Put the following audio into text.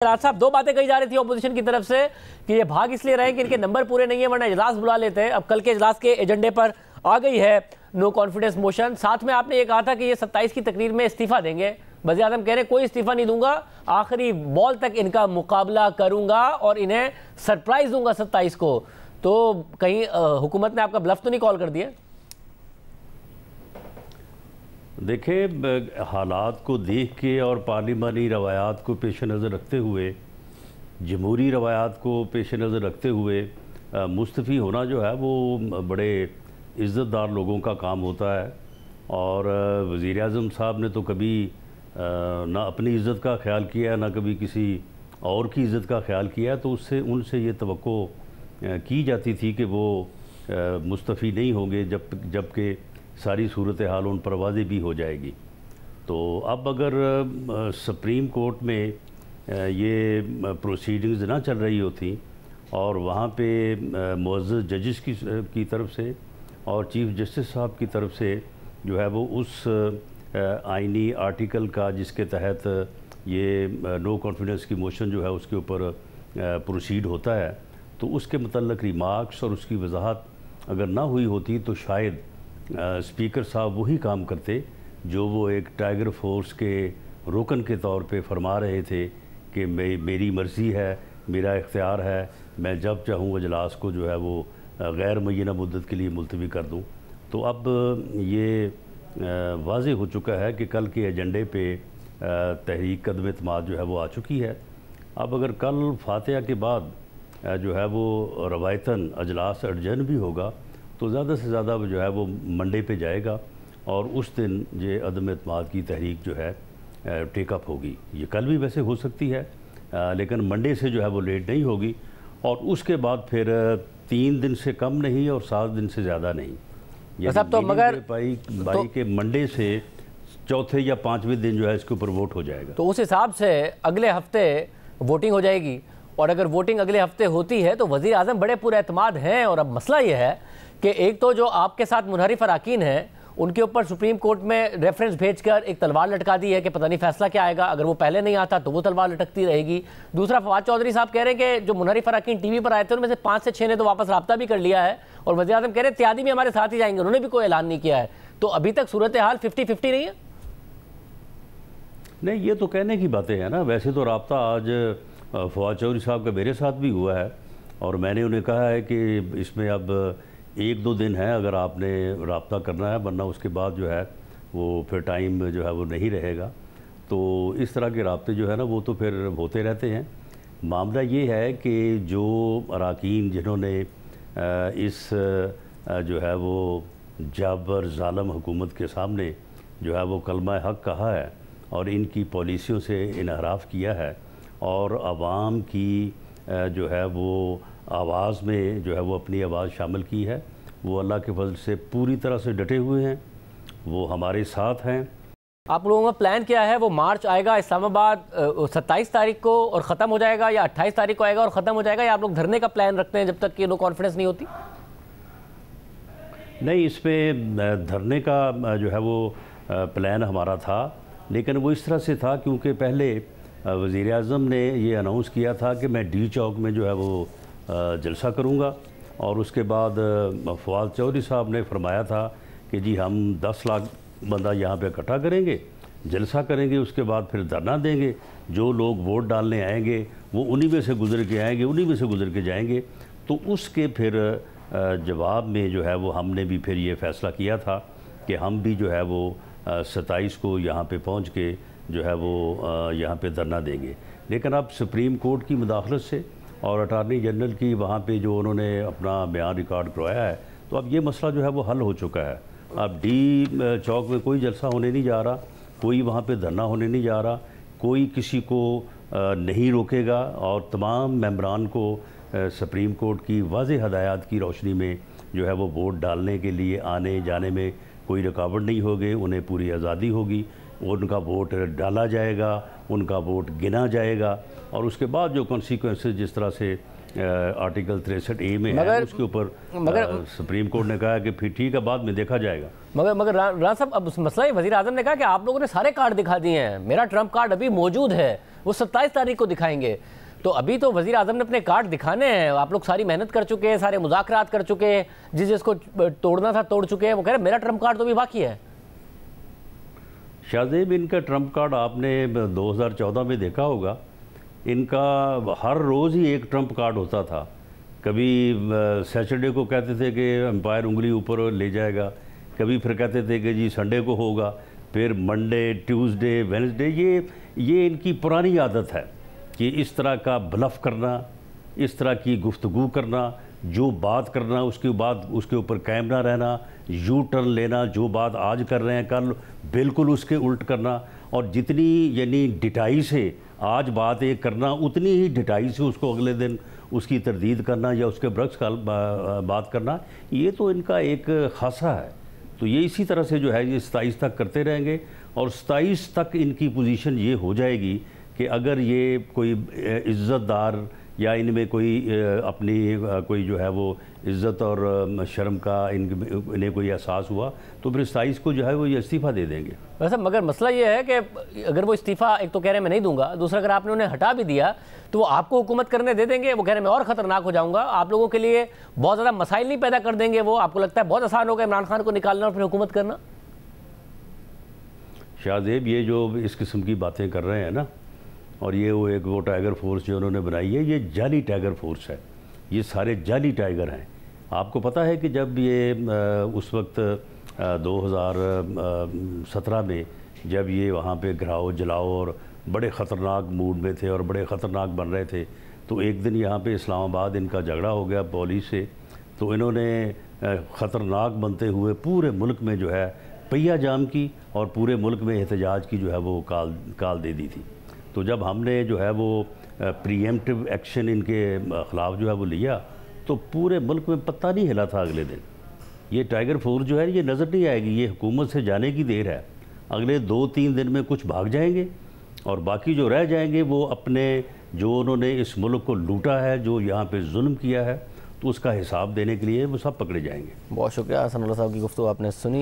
राज साहब, दो बातें कही जा रही थी ऑपोजिशन की तरफ से कि ये भाग इसलिए रहे कि इनके नंबर पूरे नहीं है वरना इजलास बुला लेते हैं। अब कल के इजलास के एजेंडे पर आ गई है नो कॉन्फिडेंस मोशन। साथ में आपने ये कहा था कि ये 27 की तकरीर में इस्तीफा देंगे। वज़ीर आज़म कह रहे हैं कोई इस्तीफा नहीं दूंगा, आखिरी बॉल तक इनका मुकाबला करूंगा और इन्हें सरप्राइज दूंगा 27 को। तो कहीं हुकूमत ने आपका ब्लफ तो नहीं कॉल कर दिया? देखिए, हालात को देख के और पार्लिमानी रवायात को पेश नज़र रखते हुए, जमहूरी रवायात को पेश नज़र रखते हुए मुस्तफ़ी होना जो है वो बड़े इज़्ज़तदार लोगों का काम होता है। और वज़ीर आज़म साहब ने तो कभी ना अपनी इज़्ज़त का ख्याल किया, ना कभी किसी और की इज़्ज़त का ख्याल किया। तो उससे उनसे ये तवक्को की जाती थी कि वो मुस्तफ़ी नहीं होंगे जबकि सारी सूरत हाल उन पर वाज़ेह भी हो जाएगी। तो अब अगर सुप्रीम कोर्ट में ये प्रोसीडिंग्स ना चल रही होती और वहाँ पे मुअज़्ज़ज़ जजेस की तरफ से और चीफ़ जस्टिस साहब की तरफ से जो है वो उस आइनी आर्टिकल का जिसके तहत ये नो कॉन्फिडेंस की मोशन जो है उसके ऊपर प्रोसीड होता है, तो उसके मतलब रिमार्क्स और उसकी वजाहत अगर ना हुई होती तो शायद स्पीकर साहब वही काम करते जो वो एक टाइगर फोर्स के रुकन के तौर पे फरमा रहे थे कि मेरी मर्ज़ी है, मेरा इख्तियार है, मैं जब चाहूँ अजलास को जो है वो गैर मुय्यना मुद्दत के लिए मुलतवी कर दूँ। तो अब ये वाज़ेह हो चुका है कि कल के एजेंडे पे तहरीक कदम एतमाद जो है वो आ चुकी है। अब अगर कल फातिहा के बाद जो है वो रवायतन अजलास अर्जन भी होगा तो ज़्यादा से ज़्यादा जो है वो मंडे पे जाएगा और उस दिन ये अदम एतमाद की तहरीक जो है टेकअप होगी। ये कल भी वैसे हो सकती है लेकिन मंडे से जो है वो लेट नहीं होगी। और उसके बाद फिर 3 दिन से कम नहीं और 7 दिन से ज़्यादा नहीं, तो मगर भाई के मंडे से चौथे या 5वें दिन जो है इसके ऊपर वोट हो जाएगा। तो उस हिसाब से अगले हफ्ते वोटिंग हो जाएगी। और अगर वोटिंग अगले हफ्ते होती है तो वज़ीर आज़म बड़े पुरएतमाद हैं। और अब मसला ये है कि एक तो जो आपके साथ मुनहरिफ अराकीन हैं उनके ऊपर सुप्रीम कोर्ट में रेफरेंस भेजकर एक तलवार लटका दी है कि पता नहीं फैसला क्या आएगा, अगर वो पहले नहीं आता तो वो तलवार लटकती रहेगी। दूसरा, फवाद चौधरी साहब कह रहे हैं कि जो मुनहरिफ अराकीन टीवी पर आए थे उनमें से 5 से 6 ने तो वापस रब्ता भी कर लिया है और वज़ीर आज़म कह रहे हैं त्यादी भी हमारे साथ ही जाएंगे, उन्होंने भी कोई ऐलान नहीं किया है। तो अभी तक सूरत हाल 50-50 नहीं है। नहीं, ये तो कहने की बातें हैं ना। वैसे तो रब्ता आज फवाद चौधरी साहब का मेरे साथ भी हुआ है और मैंने उन्हें कहा है कि इसमें अब 1-2 दिन है अगर आपने रब्ता करना है, वरना उसके बाद जो है वो फिर टाइम जो है वो नहीं रहेगा। तो इस तरह के रब्ते जो है ना वो तो फिर होते रहते हैं। मामला ये है कि जो अराकीन जिन्होंने इस जो है वो जाबर ज़ालम हुकूमत के सामने जो है वो कलमा हक़ कहा है और इनकी पॉलिसियों से इनहराफ किया है और आवाम की जो है वो आवाज़ में जो है वो अपनी आवाज़ शामिल की है, वो अल्लाह के फजल से पूरी तरह से डटे हुए हैं, वो हमारे साथ हैं। आप लोगों का प्लान क्या है? वो मार्च आएगा इस्लामाबाद 27 तारीख को और ख़त्म हो जाएगा, या 28 तारीख को आएगा और ख़त्म हो जाएगा, या आप लोग धरने का प्लान रखते हैं जब तक कि नो कॉन्फिडेंस नहीं होती? नहीं, इस पर धरने का जो है वो प्लान हमारा था, लेकिन वो इस तरह से था क्योंकि पहले वज़ीर आज़म ने ये अनाउंस किया था कि मैं डी चौक में जो है वो जलसा करूँगा और उसके बाद फवाद चौधरी साहब ने फरमाया था कि जी हम 10 लाख बंदा यहाँ पे इकट्ठा करेंगे, जलसा करेंगे, उसके बाद फिर धरना देंगे, जो लोग वोट डालने आएंगे वो उन्हीं में से गुज़र के आएंगे, उन्हीं में से गुज़र के जाएंगे। तो उसके फिर जवाब में जो है वो हमने भी फिर ये फ़ैसला किया था कि हम भी जो है वो 27 को यहाँ पे पहुँच के जो है वो यहाँ पे धरना देंगे। लेकिन अब सुप्रीम कोर्ट की मुदाखलत से और अटार्नी जनरल की वहाँ पे जो उन्होंने अपना बयान रिकॉर्ड करवाया है, तो अब ये मसला जो है वो हल हो चुका है। अब डी चौक में कोई जलसा होने नहीं जा रहा, कोई वहाँ पे धरना होने नहीं जा रहा, कोई किसी को नहीं रोकेगा और तमाम मेंबरान को सुप्रीम कोर्ट की वाज़ेह हदायत की रोशनी में जो है वो वोट डालने के लिए आने जाने में कोई रुकावट नहीं होगी, उन्हें पूरी आज़ादी होगी, उनका वोट डाला जाएगा, उनका वोट गिना जाएगा और उसके बाद जो कॉन्सिक्वेंसेस जिस तरह से आर्टिकल 63A में है उसके ऊपर सुप्रीम कोर्ट ने कहा कि फिर ठीक है बाद में देखा जाएगा। मगर राज साहब, अब मसला ही वज़ीर आज़म ने कहा कि आप लोगों ने सारे कार्ड दिखा दिए हैं, मेरा ट्रम्प कार्ड अभी मौजूद है, वो 27 तारीख को दिखाएंगे। तो अभी तो वजीर आजम ने अपने कार्ड दिखाने हैं। आप लोग सारी मेहनत कर चुके हैं, सारे मुज़ाकरात कर चुके हैं, जिसको तोड़ना था तोड़ चुके हैं। वो कह रहे मेरा ट्रम्प कार्ड तो भी बाकी है। शाहजेब, इनका ट्रम्प कार्ड आपने 2014 में देखा होगा। इनका हर रोज़ ही एक ट्रम्प कार्ड होता था। कभी सैटरडे को कहते थे कि एम्पायर उंगली ऊपर ले जाएगा, कभी फिर कहते थे कि जी संडे को होगा, फिर मंडे, ट्यूसडे, वेडनेसडे। ये इनकी पुरानी आदत है कि इस तरह का ब्लफ करना, इस तरह की गुफ्तगू करना, जो बात करना उसके बाद उसके ऊपर कायम ना रहना, यू टर्न लेना, जो बात आज कर रहे हैं कल बिल्कुल उसके उल्ट करना, और जितनी यानी डिटाई से आज बात एक करना, उतनी ही डिटाई से उसको अगले दिन उसकी तरदीद करना या उसके बरक्स का बात करना। ये तो इनका एक खासा है। तो ये इसी तरह से जो है ये 27 तक करते रहेंगे, और 27 तक इनकी पोजीशन ये हो जाएगी कि अगर ये कोई इज़्ज़तदार या इनमें कोई अपनी कोई जो है वो इज़्ज़त और शर्म का इन्हें कोई एहसास हुआ तो फिर 27 को जो है वो ये इस्तीफ़ा दे देंगे। वैसे मगर मसला ये है कि अगर वो इस्तीफ़ा, एक तो कह रहे हैं मैं नहीं दूंगा, दूसरा अगर आपने उन्हें हटा भी दिया तो वो आपको हुकूमत करने दे देंगे। वो कह रहे हैं मैं और ख़तरनाक हो जाऊंगा, आप लोगों के लिए बहुत ज़्यादा मसाइल नहीं पैदा कर देंगे। वो आपको लगता है बहुत आसान होगा इमरान खान को निकालना और फिर हुकूमत करना? शाहजेब, ये जो इस किस्म की बातें कर रहे हैं ना, और ये वो टाइगर फोर्स जो उन्होंने बनाई है, ये जाली टाइगर फोर्स है। ये सारे जाली टाइगर हैं। आपको पता है कि जब ये उस वक्त 2017 में जब ये वहाँ पे घराओ जलाओ और बड़े ख़तरनाक मूड में थे और बड़े ख़तरनाक बन रहे थे, तो एक दिन यहाँ पे इस्लामाबाद इनका झगड़ा हो गया पुलिस से। तो इन्होंने ख़तरनाक बनते हुए पूरे मुल्क में जो है पहिया जाम की और पूरे मुल्क में एहतजाज की जो है वो काल दे दी थी। तो जब हमने जो है वो प्रीएम्प्टिव एक्शन इनके ख़िलाफ़ जो है वो लिया तो पूरे मुल्क में पत्ता नहीं हिला था अगले दिन। ये टाइगर फोर्स जो है ये नज़र नहीं आएगी, ये हुकूमत से जाने की देर है। अगले 2-3 दिन में कुछ भाग जाएंगे और बाकी जो रह जाएंगे वो अपने जो उन्होंने इस मुल्क को लूटा है, जो यहाँ पे जुल्म किया है, तो उसका हिसाब देने के लिए वो सब पकड़े जाएंगे। बहुत शुक्रिया हसन साहब की गुफ्तगू आपने सुनी।